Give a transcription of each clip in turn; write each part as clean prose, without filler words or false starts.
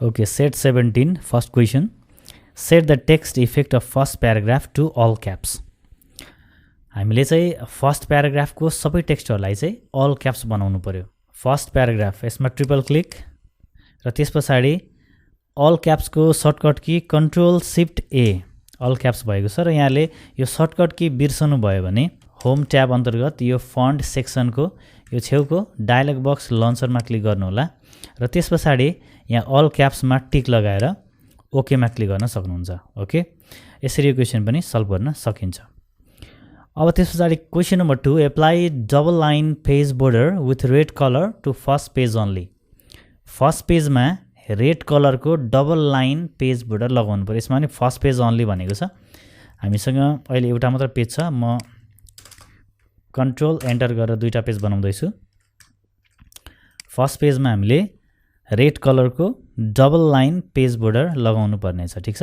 Okay, set 17, first question. Set the text effect of first paragraph to all caps. हामीले चाहिँ first प्याराग्राफको सबै टेक्स्टहरूलाई चाहिँ all caps बनाउनु पर्यो। फर्स्ट प्याराग्राफ यसमा ट्रिपल क्लिक र त्यस पछाडि अल क्याप्सको shortcut key control shift A all caps भएको छ र यहाँले यो सर्टकट की बिर्सनु भयो भने होम ट्याब अन्तर्गत यो फन्ट सेक्सनको यो छेउको डायलग बक्स लन्चरमा क्लिक गर्नुहोला र त्यस पछाडि यहाँ अल क्याप्समा टिक लगाएर ओकेमा क्लिक गर्न सक्नुहुन्छ। ओके, यसरी यो क्वेसन पनि सल्भ गर्न सकिन्छ। अब त्यस पछाडि question number 2, apply double line page border with red colour to first page only. First पेजमा रेड कलरको डबल लाइन पेज बोर्डर लगाउनु पर्यो। यसमा नि फर्स्ट पेज ओन्ली भनेको छ। हामीसँग अहिले एउटा मात्र पेज छ। म कन्ट्रोल एन्टर गरेर दुईटा पेज बनाउँदैछु। फर्स्ट पेजमा हामीले रेड कलरको डबल लाइन पेज बोर्डर लगाउनु पर्ने छ। ठिक छ।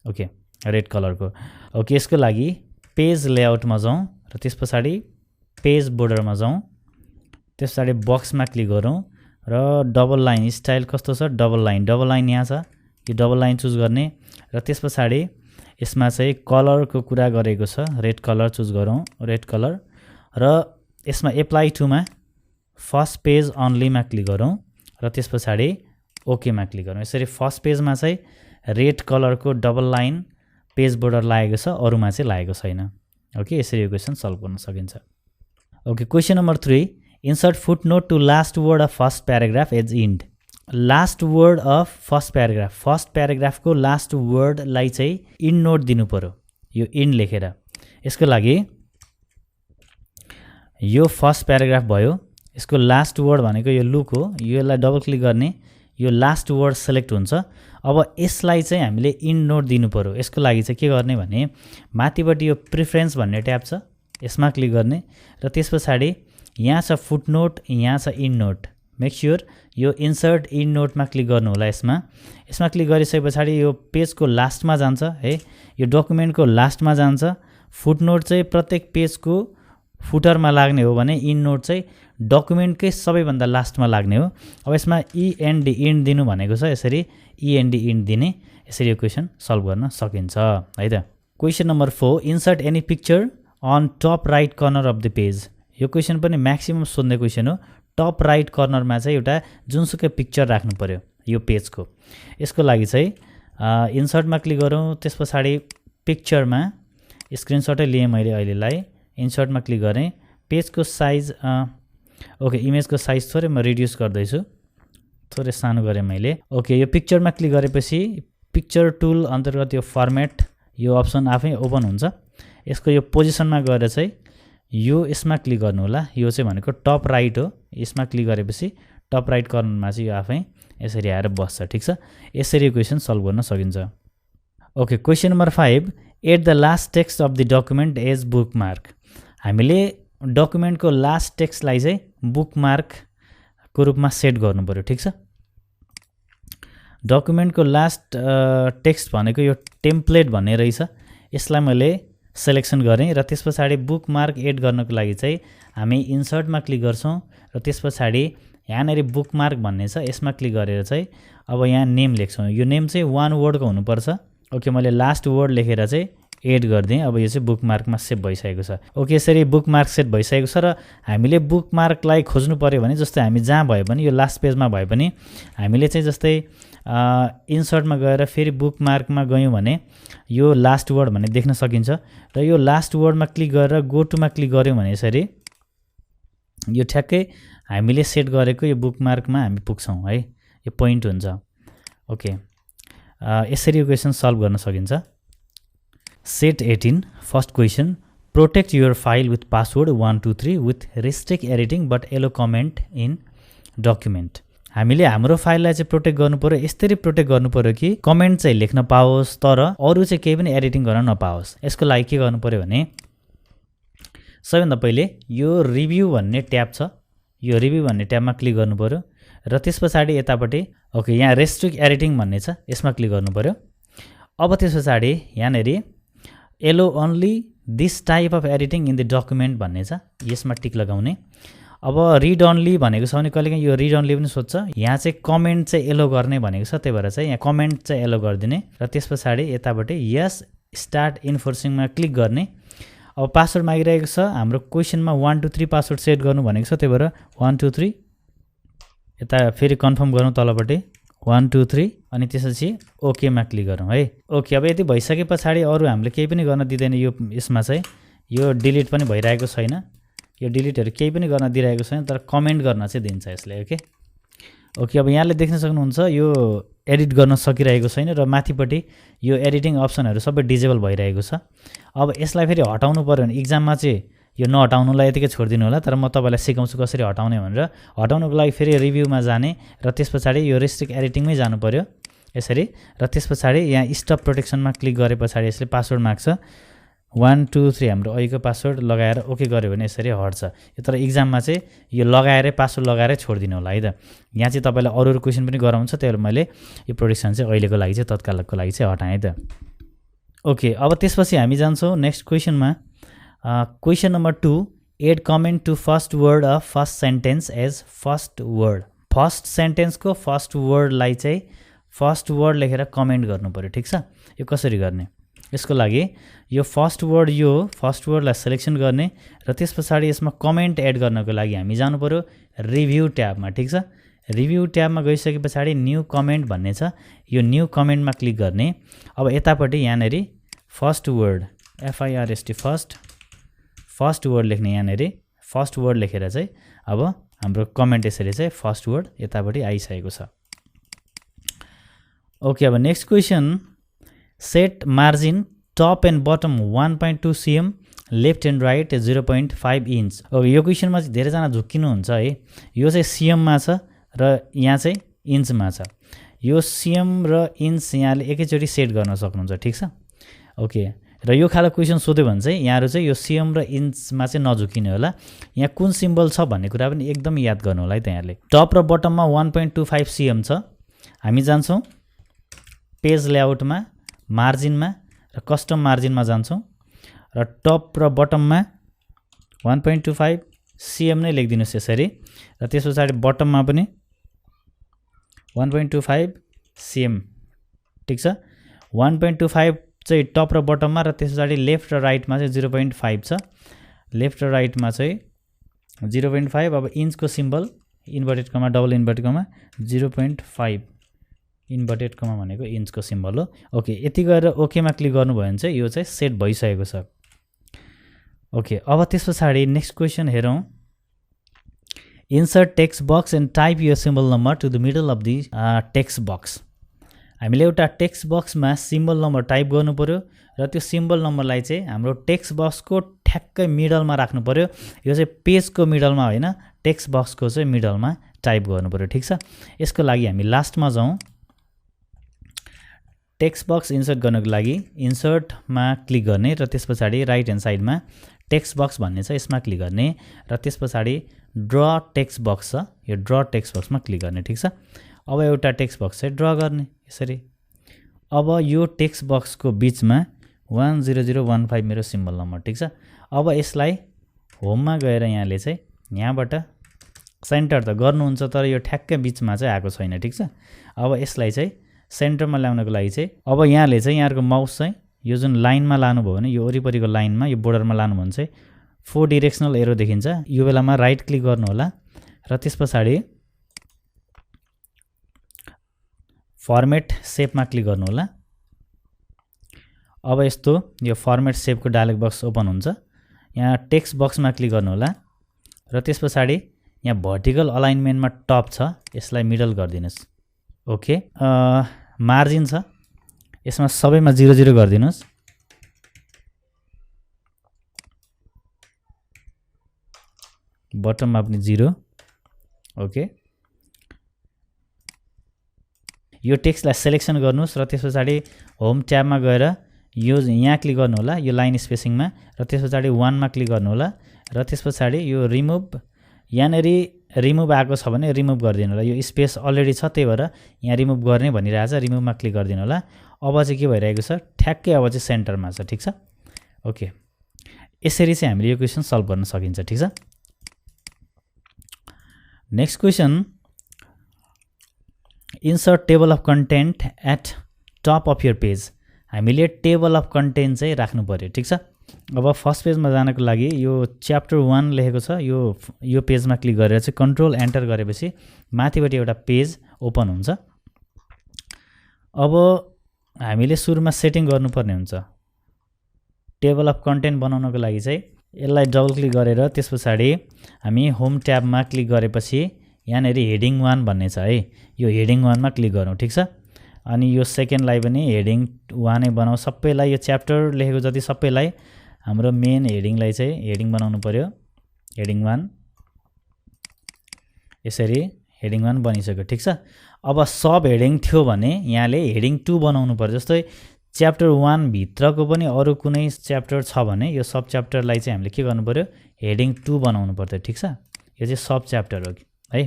ओके, रेड कलरको। ओके, यसको लागि पेज लेआउटमा जाउँ र त्यस पछाडि पेज बोर्डरमा जाउँ। त्यस पछाडि बक्समा क्लिक गरौँ र डबल लाइन स्टाइल कस्तो छ, डबल लाइन यहाँ छ। यो डबल लाइन चुज गर्ने र त्यस पछाडि यसमा चाहिँ कलरको कुरा गरेको छ, रेड कलर चुज गरौँ, रेड कलर र यसमा एप्लाई टुमा फर्स्ट पेज अनलीमा क्लिक गरौँ र त्यस पछाडि ओकेमा क्लिक गरौँ। यसरी फर्स्ट पेजमा चाहिँ रेड कलरको डबल लाइन पेज बोर्डर लागेको छ, अरूमा चाहिँ लागेको छैन। ओके, यसरी यो क्वेसन सल्भ गर्न सकिन्छ। Okay, question number 3, insert footnote to last word of first paragraph as end. Last word of first paragraph, first प्याराग्राफको लास्ट वर्डलाई चाहिँ इन्ड नोट दिनु पर्यो, यो इन्ड लेखेर। यसको लागि यो फर्स्ट प्याराग्राफ भयो, यसको लास्ट वर्ड भनेको यो लुक हो। यसलाई डबल क्लिक गर्ने, यो लास्ट वर्ड सेलेक्ट हुन्छ। अब यसलाई चाहिँ हामीले इन्ड नोट दिनु पर्यो। यसको लागि चाहिँ के गर्ने भने माथिपट्टि यो प्रिफरेन्स भन्ने ट्याब छ, यसमा क्लिक गर्ने र त्यस पछाडि यहाँ छ फुटनोट, यहाँ छ इन्ड नोट। मेक स्योर यो इन्सर्ट इन्ड नोटमा क्लिक गर्नु होला। यसमा क्लिक गरिसके पछाडि यो पेजको लास्टमा जान्छ है, यो डकुमेन्टको लास्टमा जान्छ। फुटनोट चाहिँ प्रत्येक पेजको फुटरमा लाग्ने हो भने इन्ड नोट चाहिँ डकुमेन्टकै सबैभन्दा लास्टमा लाग्ने हो। अब यसमा इएनडी इन्ड दिनु भनेको छ, यसरी इएनडी इन्ड दिने। यसरी यो क्वेसन सल्भ गर्न सकिन्छ है त। Question number 4, insert any picture on top right corner of the page. यो क्वेसन पनि म्याक्सिमम सोध्ने क्वेसन हो। टप राइट कर्नरमा चाहिँ एउटा जुनसुकै पिक्चर राख्नु पर्यो यो पेजको। यसको लागि चाहिँ इन्सर्टमा क्लिक गरौँ, त्यस पछाडि पिक्चरमा स्क्रिनसटै लिएँ मैले अहिलेलाई। इन्सर्टमा क्लिक गरेँ, पेजको साइज ओके, इमेजको साइज थोरै म रिड्युस गर्दैछु, थोरै सानो गरेँ मैले। ओके, यो पिक्चरमा क्लिक गरेपछि पिक्चर टुल अन्तर्गत यो फर्मेट यो अप्सन आफै ओपन हुन्छ। यसको यो पोजिसनमा गएर चाहिँ यो यसमा क्लिक गर्नु होला। यो चाहिँ भनेको टप राइट हो। यसमा क्लिक गरेपछि टप राइट कर्नरमा चाहिँ यो आफै यसरी आएर बस्छ। ठिक छ, यसरी यो क्वेसन सल्भ गर्न सकिन्छ। Okay, question number 5, at the last text of the document as bookmark. हामीले डकुमेन्टको लास्ट टेक्स्टलाई चाहिँ बुकमार्कको रूपमा सेट गर्नु पर्यो। ठिक छ, डकुमेन्टको लास्ट टेक्स्ट भनेको यो टेम्प्लेट भन्ने रहेछ। यसलाई मैले सेलेक्सन गरेँ र त्यस पछाडि बुकमार्क एड गर्नको लागि चाहिँ हामी इन्सर्टमा क्लिक गर्छौँ र त्यस पछाडि यहाँनिर बुकमार्क भन्ने छ, यसमा क्लिक गरेर चाहिँ अब यहाँ नेम लेख्छौँ। यो नेम चाहिँ 1 वर्डको हुनुपर्छ। ओके, मैले लास्ट वर्ड लेखेर चाहिँ एड गरिदिएँ। अब यो चाहिँ बुकमार्कमा सेभ भइसकेको छ। ओके, यसरी बुकमार्क सेट भइसकेको छ र हामीले बुकमार्कलाई खोज्नु पऱ्यो भने जस्तै हामी जहाँ भयो भने यो लास्ट पेजमा भयो भने हामीले चाहिँ जस्तै इन्सर्टमा गएर फेरि बुकमार्कमा गयौँ भने यो लास्ट वर्ड भन्ने देख्न सकिन्छ र यो लास्ट वर्डमा क्लिक गरेर गो टुमा क्लिक गऱ्यौँ भने यसरी यो ठ्याक्कै हामीले सेट गरेको यो बुकमार्कमा हामी पुग्छौँ है, यो पोइन्ट हुन्छ। ओके, यसरी यो क्वेसन सल्भ गर्न सकिन्छ। Set 18, first question, protect your file with password 123 with restrict editing but allow comment in document. हामीले हाम्रो फाइललाई चाहिँ प्रोटेक्ट गर्नु पर्यो। यसरी प्रोटेक्ट गर्नु पर्यो कि कमेन्ट चाहिँ लेख्न पाओस् तर अरू चाहिँ केही पनि एडिटिङ गर्न नपाओस्। यसको लागि के गर्नु पर्यो भने सबैभन्दा पहिले यो रिभ्यू भन्ने ट्याब छ, यो रिभ्यू भन्ने ट्याबमा क्लिक गर्नु पर्यो र त्यस पछाडि यतापट्टि ओके यहाँ रेस्ट्रिक्ट एडिटिङ भन्ने छ, यसमा क्लिक गर्नु पर्यो। अब त्यस पछाडि यहाँनिर allow only this type of editing in the document भन्ने छ, यसमा टिक लगाउने। अब रिड अन्ली भनेको छ भने कहिलेकाहीँ यो रिड अन्ली पनि सोध्छ। यहाँ चाहिँ कमेन्ट चाहिँ एलो गर्ने भनेको छ, त्यही भएर चाहिँ यहाँ कमेन्ट चाहिँ एलो गरिदिने र त्यस पछाडि यतापट्टि यस स्टार्ट इन्फोर्सिङमा क्लिक गर्ने। अब पासवर्ड मागिरहेको छ, हाम्रो क्वेसनमा 1 2 3 पासवर्ड सेट गर्नु भनेको छ, त्यही भएर 1 2 3 यता फेरि कन्फर्म गरौँ तलपट्टि 1 2 3 अनि त्यसपछि ओकेमा क्लिक गरौँ है। ओके, अब यति भइसके पछाडि अरू हामीले केही पनि गर्न दिँदैन। यो यसमा चाहिँ यो डिलिट पनि भइरहेको छैन, यो डिलिटहरू केही पनि गर्न दिइरहेको छैन, तर कमेन्ट गर्न चाहिँ दिन्छ यसले। ओके ओके, अब यहाँले देख्न सक्नुहुन्छ यो एडिट गर्न सकिरहेको छैन र माथिपट्टि यो एडिटिङ अप्सनहरू सबै डिजेबल भइरहेको छ। अब यसलाई फेरि हटाउनु पर्यो भने इक्जाममा चाहिँ यो नहटाउनुलाई यतिकै छोडिदिनु होला, तर म तपाईँलाई सिकाउँछु कसरी हटाउने भनेर। हटाउनुको लागि फेरि रिभ्यूमा जाने र त्यस पछाडि यो रेस्ट्रिक्ट एडिटिङमै जानु पर्यो यसरी, र त्यस पछाडि यहाँ स्टप प्रोटेक्सनमा क्लिक गरे पछाडि यसले पासवर्ड माग्छ 1 2 3 हाम्रो अहिलेको पासवर्ड लगाएर ओके गऱ्यो भने यसरी हट्छ। तर इक्जाममा चाहिँ यो लगाएरै पासवर्ड लगाएरै छोडिदिनु होला है त। यहाँ चाहिँ तपाईँलाई अरू क्वेसन पनि गराउँछ, त्यही भएर मैले यो प्रोटेक्सन चाहिँ अहिलेको लागि चाहिँ तत्कालको लागि चाहिँ हटाएँ त। ओके, अब त्यसपछि हामी जान्छौँ नेक्स्ट क्वेसनमा। Question number 2, add comment to first word of first sentence as first word. First सेन्टेन्सको फर्स्ट वर्डलाई चाहिँ फर्स्ट वर्ड लेखेर कमेन्ट गर्नु पर्यो, ठिक छ। यो कसरी गर्ने, यसको लागि यो फर्स्ट वर्डलाई सिलेक्सन गर्ने र त्यस पछाडि यसमा कमेन्ट एड गर्नको लागि हामी जानु पर्यो रिभ्यू ट्याबमा, ठिक छ। रिभ्यू ट्याबमा गइसके पछाडि न्यू कमेन्ट भन्ने छ, यो न्यू कमेन्टमा क्लिक गर्ने। अब यतापट्टि यहाँनिर first word FIRST first word लेख्ने, यहाँनिर फर्स्ट वर्ड लेखेर चाहिँ अब हाम्रो कमेन्ट यसरी चाहिँ फर्स्ट वर्ड यतापट्टि आइसकेको छ। ओके, अब next question, set margin top and bottom 1.2 cm left and right 0.5 inch. अब यो क्वेसनमा चाहिँ धेरैजना झुक्किनुहुन्छ है, यो चाहिँ सिएममा छ र यहाँ चाहिँ इन्चमा छ। यो सिएम र इन्च यहाँले एकैचोटि सेट गर्न सक्नुहुन्छ, ठिक छ। ओके, र यो खालको क्वेसन सोध्यो भने चाहिँ यहाँहरू चाहिँ यो सिएम र इन्चमा चाहिँ नझुकिने होला, यहाँ कुन सिम्बल छ भन्ने कुरा पनि एकदम याद गर्नु होला है त। यहाँले टप र बटममा 1.25 cm छ, हामी जान्छौँ पेज लेआउटमा, मार्जिनमा र कस्टम मार्जिनमा जान्छौँ र टप र बटममा 1.25 cm नै लेखिदिनुहोस् यसरी, र त्यस पछाडि बटममा पनि 1.25 cm, ठिक छ। 1.25 चाहिँ टप र बटममा, र त्यस पछाडि लेफ्ट र राइटमा चाहिँ 0.5 छ, लेफ्ट र राइटमा चाहिँ 0.5। अब इन्चको सिम्बल इन्भर्टेड कमा डबल इन्भर्टेड कमा 0.5 इन्भर्टेड कमा भनेको इन्चको सिम्बल हो। ओके, यति गरेर ओकेमा क्लिक गर्नुभयो भने चाहिँ यो चाहिँ सेट भइसकेको छ। ओके, अब त्यस पछाडि नेक्स्ट क्वेसन हेरौँ। Insert text box and type यो symbol number to the middle of the text box. हामीले एउटा टेक्स्ट बक्समा सिम्बल नम्बर टाइप गर्नु पर्यो र त्यो सिम्बल नम्बरलाई चाहिँ हाम्रो टेक्स्ट बक्सको ठ्याक्कै मिडलमा राख्नु पर्यो। यो चाहिँ पेजको मिडलमा होइन, टेक्स्ट बक्सको चाहिँ मिडलमा टाइप गर्नु पर्यो, ठिक छ। यसको लागि हामी लास्टमा जाउँ। टेक्स्ट बक्स इन्सर्ट गर्नको लागि इन्सर्टमा क्लिक गर्ने र त्यस पछाडि राइट ह्यान्ड साइडमा टेक्स्ट बक्स भन्ने छ, यसमा क्लिक गर्ने र त्यस पछाडि ड्र टेक्स्ट बक्स छ, यो ड्र टेक्स्ट बक्समा क्लिक गर्ने, ठिक छ। अब एउटा टेक्स्ट बक्स चाहिँ ड्र गर्ने यसरी। अब यो टेक्स्ट बक्सको बिचमा 10015 मेरो सिम्बल नम्बर, ठिक छ। अब यसलाई होममा गएर यहाँले चाहिँ यहाँबाट सेन्टर त गर्नुहुन्छ, तर यो ठ्याक्कै बिचमा चाहिँ आएको छैन, ठिक छ। अब यसलाई चाहिँ सेन्टरमा ल्याउनको लागि चाहिँ अब यहाँले चाहिँ यहाँको माउस चाहिँ यो जुन लाइनमा लानुभयो भने, यो वरिपरिको लाइनमा, यो बोर्डरमा लानु भने चाहिँ 4 डिरेक्सनल एरो देखिन्छ। यो बेलामा राइट क्लिक गर्नु होला र त्यस पछाडि फर्मेट सेपमा क्लिक गर्नु होला। अब यस्तो यो फर्मेट सेपको डायलग बक्स ओपन हुन्छ। यहाँ टेक्स्ट बक्समा क्लिक गर्नु होला र त्यस पछाडि यहाँ भर्टिकल अलाइनमेन्टमा टप छ, यसलाई मिडल गरिदिनुहोस्। ओके, मार्जिन छ, यसमा सबैमा 0 0 गरिदिनुहोस्। बटममा पनि 0। ओके, यो टेक्स्टलाई सेलेक्सन गर्नुहोस् र त्यस पछाडि होम ट्याबमा गएर यो यहाँ क्लिक गर्नु होला, यो लाइन स्पेसिङमा, र त्यस पछाडि 1 मा क्लिक गर्नु होला र त्यस पछाडि यो रिमुभ, यहाँनिर रिमुभ आएको छ भने रिमुभ गरिदिनु होला। यो स्पेस अलरेडी छ, त्यही भएर यहाँ रिमुभ गर्ने भनिरहेछ, रिमुभमा क्लिक गरिदिनु होला। अब चाहिँ के भइरहेको छ, ठ्याक्कै अब चाहिँ सेन्टरमा छ, ठिक छ। ओके, यसरी चाहिँ हामीले यो क्वेसन सल्भ गर्न सकिन्छ, ठिक छ। Next question, insert table of content at top of your page. हामीले टेबल अफ कन्टेन्ट चाहिँ राख्नु पर्यो, ठिक छ। अब फर्स्ट पेजमा जानको लागि यो च्याप्टर 1 लेखेको छ, यो पेजमा क्लिक गरेर चाहिँ कन्ट्रोल एन्टर गरेपछि माथिबाट एउटा पेज ओपन हुन्छ। अब हामीले सुरुमा सेटिङ गर्नुपर्ने हुन्छ। टेबल अफ कन्टेन्ट बनाउनको लागि चाहिँ यसलाई डबल क्लिक गरेर त्यस पछाडि हामी होम ट्याबमा क्लिक गरेपछि यहाँनिर हेडिङ 1 भन्ने छ है, यो हेडिङ 1 मा क्लिक गरौँ, ठिक छ। अनि यो सेकेन्डलाई पनि हेडिङ 1 नै बनाऊ। सबैलाई यो च्याप्टर लेखेको जति सबैलाई हाम्रो मेन हेडिङलाई चाहिँ हेडिङ बनाउनु पर्यो, हेडिङ 1। यसरी हेडिङ 1 बनिसक्यो, ठिक छ। अब सब हेडिङ थियो भने यहाँले हेडिङ 2 बनाउनु पर्यो। जस्तै च्याप्टर 1 भित्रको पनि अरू कुनै च्याप्टर छ भने यो सब च्याप्टरलाई चाहिँ हामीले के गर्नु पर्यो, हेडिङ 2 बनाउनु पर्छ, ठिक छ। यो चाहिँ सब च्याप्टर हो है।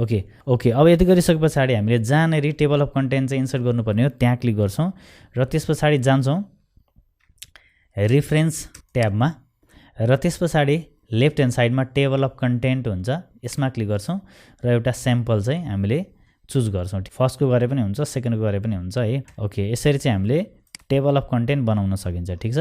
ओके अब यति गरिसके पछाडि हामीले जहाँनेरि टेबल अफ कन्टेन्ट चाहिँ इन्सर्ट गर्नुपर्ने हो त्यहाँ क्लिक गर्छौँ र त्यस पछाडि जान्छौँ रिफरेन्स ट्याबमा र त्यस पछाडि लेफ्ट ह्यान्ड साइडमा टेबल अफ कन्टेन्ट हुन्छ, यसमा क्लिक गर्छौँ र एउटा स्याम्पल चाहिँ हामीले चुज गर्छौँ। फर्स्टको गरे पनि हुन्छ, सेकेन्डको गरे पनि हुन्छ है। ओके, यसरी चाहिँ हामीले टेबल अफ कन्टेन्ट बनाउन सकिन्छ, ठिक छ।